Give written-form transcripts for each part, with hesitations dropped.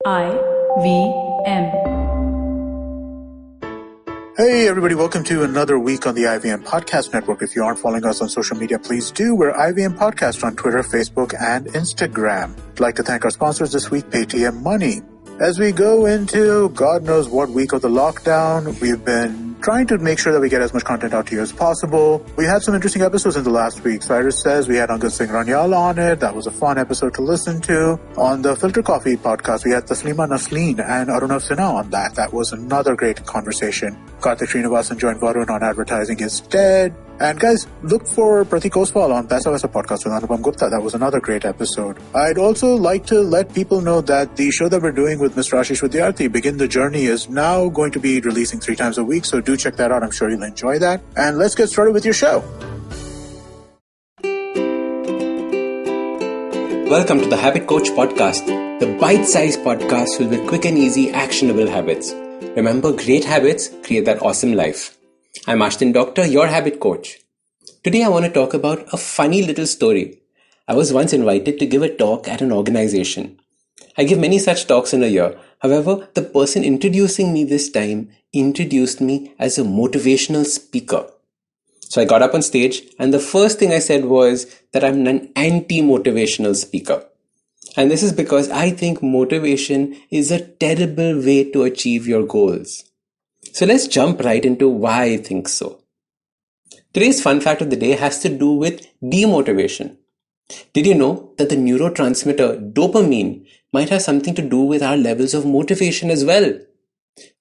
IVM. Hey everybody, welcome to another week on the IVM Podcast Network. If you aren't following us on social media, please do. We're IVM Podcast on Twitter, Facebook, and Instagram. I'd like to thank our sponsors this week, Paytm Money. As we go into God knows what week of the lockdown, we've been trying to make sure that we get as much content out to you as possible. We had some interesting episodes in the last week. Cyrus Says we had Angad Singh Ranyal on it. That was a fun episode to listen to. On the Filter Coffee podcast, we had Taslima Nasleen and Arunav Sinha on that. That was another great conversation. Karthik Srinivasan joined Varun on advertising instead. And guys, look for Pratik Oswal on Paisa Vaisa podcast with Anupam Gupta. That was another great episode. I'd also like to let people know that the show that we're doing with Mr. Ashish Vidyarthi, Begin the Journey, is now going to be releasing 3 times a week. So do check that out. I'm sure you'll enjoy that. And let's get started with your show. Welcome to the Habit Coach Podcast, the bite-sized podcast filled with quick and easy actionable habits. Remember, great habits create that awesome life. I'm Ashdin Doctor, your habit coach. Today I want to talk about a funny little story. I was once invited to give a talk at an organization. I give many such talks in a year. However, the person introducing me this time introduced me as a motivational speaker. So I got up on stage and the first thing I said was that I'm an anti-motivational speaker. And this is because I think motivation is a terrible way to achieve your goals. So let's jump right into why I think so. Today's fun fact of the day has to do with demotivation. Did you know that the neurotransmitter dopamine might have something to do with our levels of motivation as well?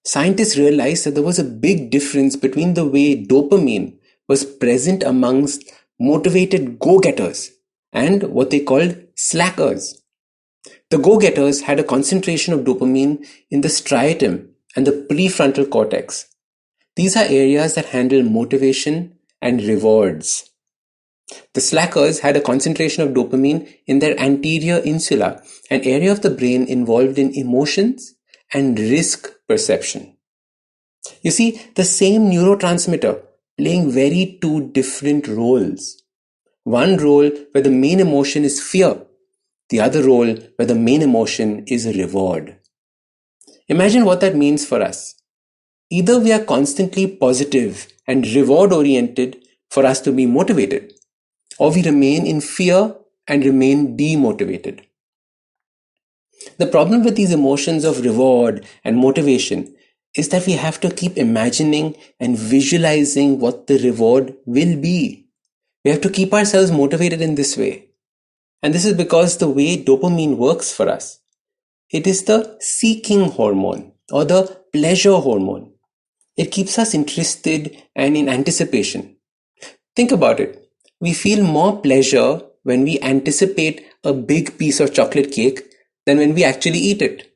Scientists realized that there was a big difference between the way dopamine was present amongst motivated go-getters and what they called slackers. The go-getters had a concentration of dopamine in the striatum and the prefrontal cortex. These are areas that handle motivation and rewards. The slackers had a concentration of dopamine in their anterior insula, an area of the brain involved in emotions and risk perception. You see, the same neurotransmitter playing very 2 different roles. One role where the main emotion is fear, the other role where the main emotion is a reward. Imagine what that means for us. Either we are constantly positive and reward-oriented for us to be motivated, or we remain in fear and remain demotivated. The problem with these emotions of reward and motivation is that we have to keep imagining and visualizing what the reward will be. We have to keep ourselves motivated in this way. And this is because the way dopamine works for us, it is the seeking hormone or the pleasure hormone. It keeps us interested and in anticipation. Think about it. We feel more pleasure when we anticipate a big piece of chocolate cake than when we actually eat it.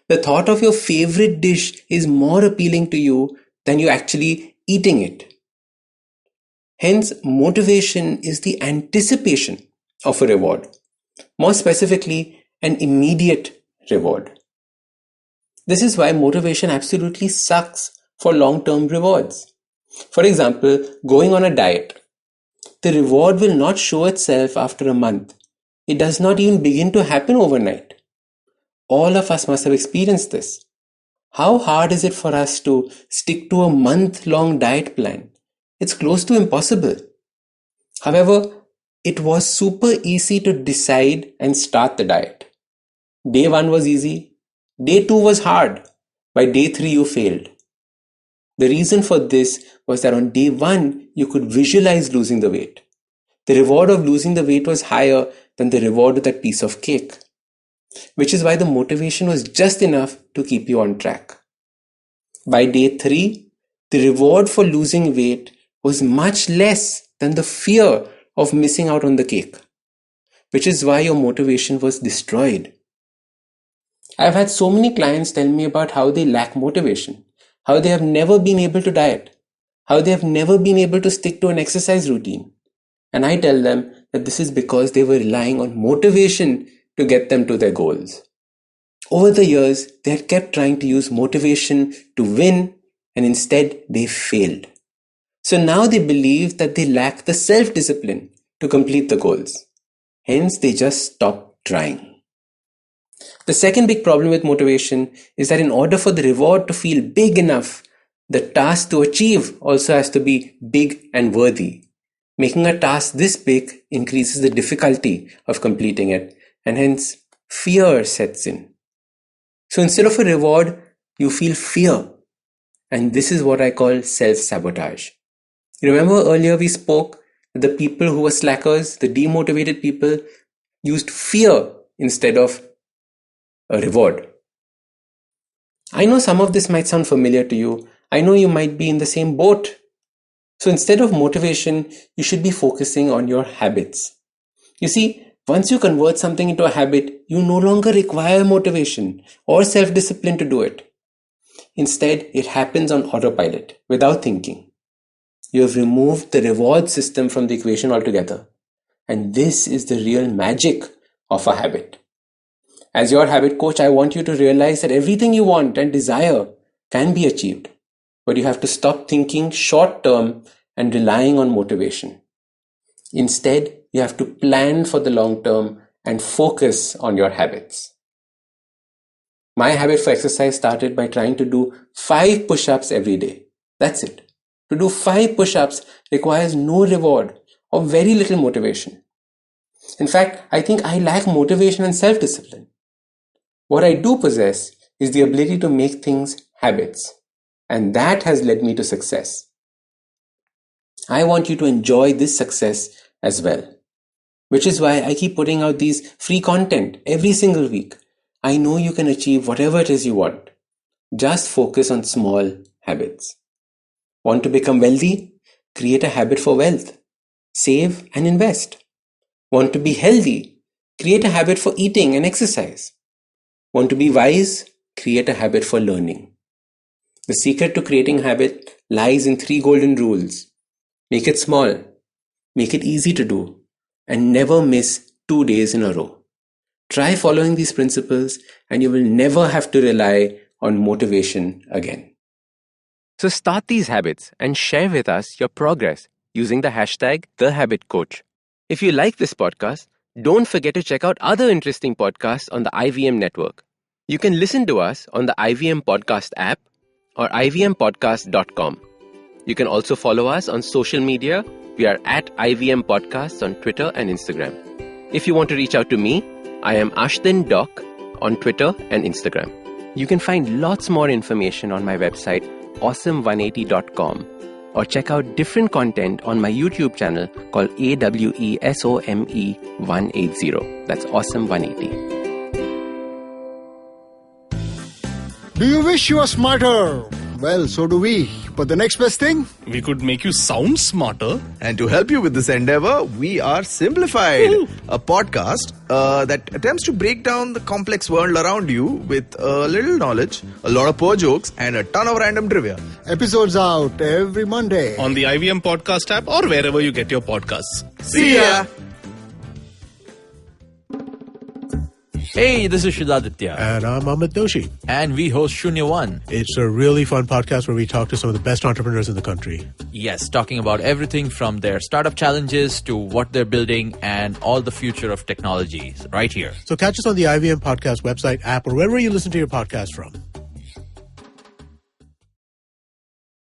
The thought of your favorite dish is more appealing to you than you actually eating it. Hence, motivation is the anticipation of a reward. More specifically, an immediate reward. This is why motivation absolutely sucks for long-term rewards. For example, going on a diet. The reward will not show itself after a month. It does not even begin to happen overnight. All of us must have experienced this. How hard is it for us to stick to a month-long diet plan? It's close to impossible. However, it was super easy to decide and start the diet. Day 1 was easy. Day 2 was hard. By day 3 you failed. The reason for this was that on day 1 you could visualize losing the weight. The reward of losing the weight was higher than the reward of that piece of cake. Which is why the motivation was just enough to keep you on track. By day 3, the reward for losing weight was much less than the fear of missing out on the cake. Which is why your motivation was destroyed. I've had so many clients tell me about how they lack motivation, how they have never been able to diet, how they have never been able to stick to an exercise routine. And I tell them that this is because they were relying on motivation to get them to their goals. Over the years, they had kept trying to use motivation to win, and instead they failed. So now they believe that they lack the self-discipline to complete the goals. Hence, they just stop trying. The second big problem with motivation is that in order for the reward to feel big enough, the task to achieve also has to be big and worthy. Making a task this big increases the difficulty of completing it, and hence fear sets in. So instead of a reward, you feel fear. And this is what I call self-sabotage. You remember earlier we spoke that the people who were slackers, the demotivated people, used fear instead of a reward. I know some of this might sound familiar to you. I know you might be in the same boat. So instead of motivation, you should be focusing on your habits. You see, once you convert something into a habit, you no longer require motivation or self-discipline to do it. Instead, it happens on autopilot, without thinking. You have removed the reward system from the equation altogether. And this is the real magic of a habit. As your habit coach, I want you to realize that everything you want and desire can be achieved. But you have to stop thinking short term and relying on motivation. Instead, you have to plan for the long term and focus on your habits. My habit for exercise started by trying to do 5 push-ups every day. That's it. To do 5 push-ups requires no reward or very little motivation. In fact, I think I lack motivation and self-discipline. What I do possess is the ability to make things habits. And that has led me to success. I want you to enjoy this success as well. Which is why I keep putting out these free content every single week. I know you can achieve whatever it is you want. Just focus on small habits. Want to become wealthy? Create a habit for wealth. Save and invest. Want to be healthy? Create a habit for eating and exercise. Want to be wise? Create a habit for learning. The secret to creating a habit lies in 3 golden rules. Make it small, make it easy to do, and never miss 2 days in a row. Try following these principles and you will never have to rely on motivation again. So start these habits and share with us your progress using the hashtag #TheHabitCoach. If you like this podcast, don't forget to check out other interesting podcasts on the IVM network. You can listen to us on the IVM Podcast app or ivmpodcast.com. You can also follow us on social media. We are at IVM Podcasts on Twitter and Instagram. If you want to reach out to me, I am Ashdin Doc on Twitter and Instagram. You can find lots more information on my website, awesome180.com, or check out different content on my YouTube channel called AWESOME180. That's Awesome180. Do you wish you were smarter? Well, so do we. But the next best thing? We could make you sound smarter. And to help you with this endeavor, we are Simplified, a podcast that attempts to break down the complex world around you with a little knowledge, a lot of poor jokes, and a ton of random trivia. Episodes out every Monday. On the IVM Podcast app or wherever you get your podcasts. See ya! Hey, this is Shudaditya. And I'm Amit Doshi. And we host Shunya One. It's a really fun podcast where we talk to some of the best entrepreneurs in the country. Yes, talking about everything from their startup challenges to what they're building and all the future of technology right here. So catch us on the IVM Podcast website, app, or wherever you listen to your podcast from.